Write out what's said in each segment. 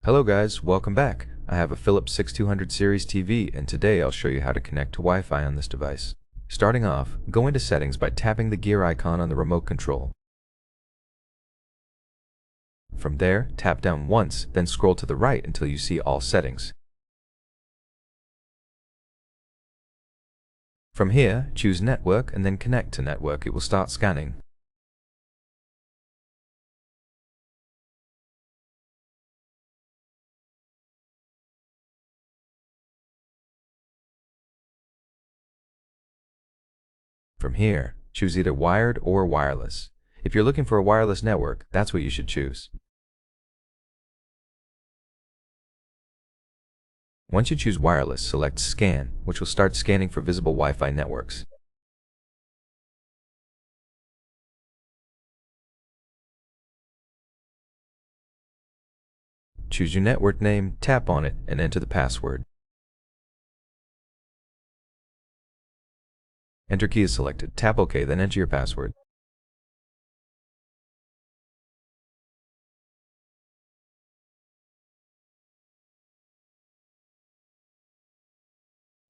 Hello guys, welcome back. I have a Philips 6200 series TV and today I'll show you how to connect to Wi-Fi on this device. Starting off, go into settings by tapping the gear icon on the remote control. From there, tap down once, then scroll to the right until you see all settings. From here, choose network and then connect to network. It will start scanning. From here, choose either wired or wireless. If you're looking for a wireless network, that's what you should choose. Once you choose wireless, select Scan, which will start scanning for visible Wi-Fi networks. Choose your network name, tap on it, and enter the password. Enter key is selected. Tap OK, then enter your password.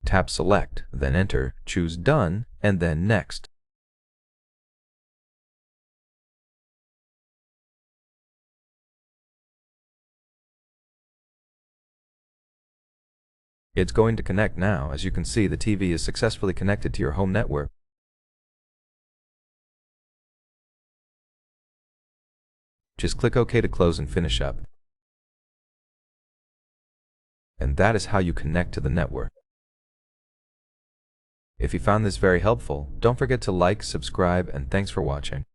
Tap Select, then enter, choose Done, and then Next. It's going to connect now. As you can see, the TV is successfully connected to your home network. Just click OK to close and finish up. And that is how you connect to the network. If you found this very helpful, don't forget to like, subscribe, and thanks for watching.